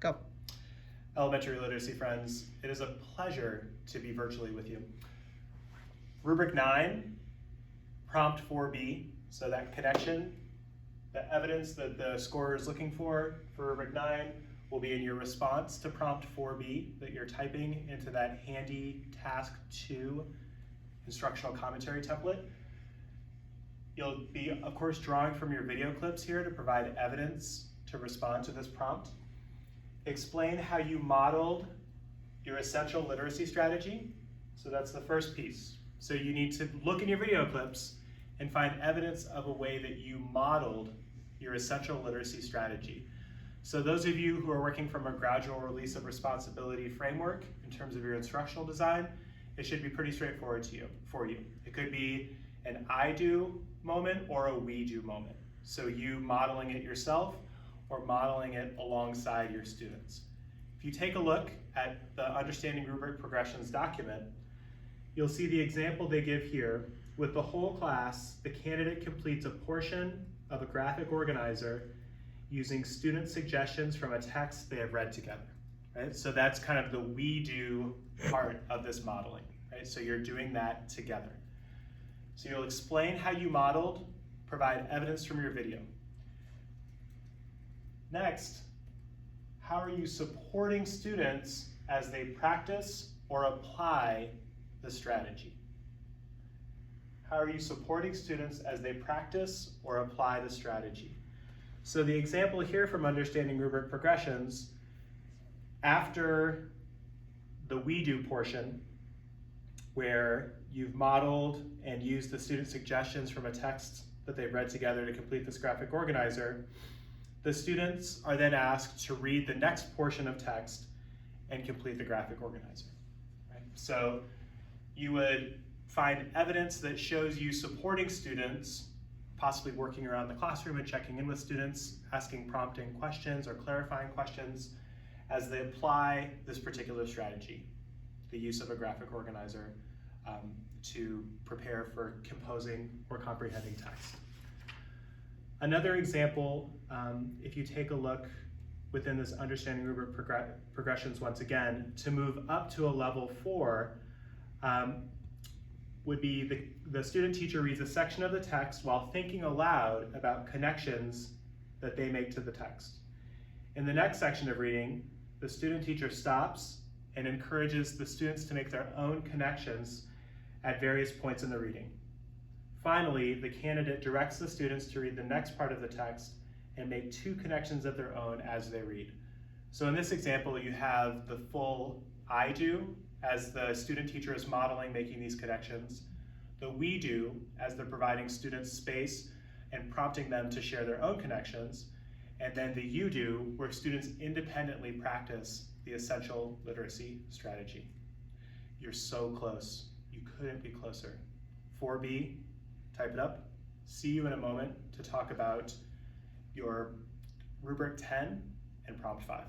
Go. Elementary literacy friends, it is a pleasure to be virtually with you. Rubric 9, prompt 4B, so that connection, the evidence that the scorer is looking for Rubric 9 will be in your response to prompt 4B that you're typing into that handy task 2 instructional commentary template. You'll be, of course, drawing from your video clips here to provide evidence to respond to this prompt. Explain how you modeled your essential literacy strategy. So that's the first piece. So you need to look in your video clips and find evidence of a way that you modeled your essential literacy strategy. So those of you who are working from a gradual release of responsibility framework in terms of your instructional design, it should be pretty straightforward for you. It could be an I do moment or a we do moment. So you modeling it yourself or modeling it alongside your students. If you take a look at the Understanding Rubric Progressions document, you'll see the example they give here. With the whole class, the candidate completes a portion of a graphic organizer using student suggestions from a text they have read together. Right? So that's kind of the we do part of this modeling. Right? So you're doing that together. So you'll explain how you modeled, provide evidence from your video. Next, how are you supporting students as they practice or apply the strategy? How are you supporting students as they practice or apply the strategy? So the example here from Understanding Rubric Progressions, after the we do portion, where you've modeled and used the student suggestions from a text that they've read together to complete this graphic organizer, the students are then asked to read the next portion of text and complete the graphic organizer. Right? So you would find evidence that shows you supporting students, possibly working around the classroom and checking in with students, asking prompting questions or clarifying questions as they apply this particular strategy, the use of a graphic organizer to prepare for composing or comprehending text. Another example, if you take a look within this Understanding Rubric Progressions once again, to move up to a level 4, would be the student teacher reads a section of the text while thinking aloud about connections that they make to the text. In the next section of reading, the student teacher stops and encourages the students to make their own connections at various points in the reading. Finally, the candidate directs the students to read the next part of the text and make 2 connections of their own as they read. So in this example, you have the full I do as the student teacher is modeling making these connections, the we do as they're providing students space and prompting them to share their own connections, and then the you do where students independently practice the essential literacy strategy. You're so close. You couldn't be closer. 4B, type it up. See you in a moment to talk about your rubric 10 and prompt 5.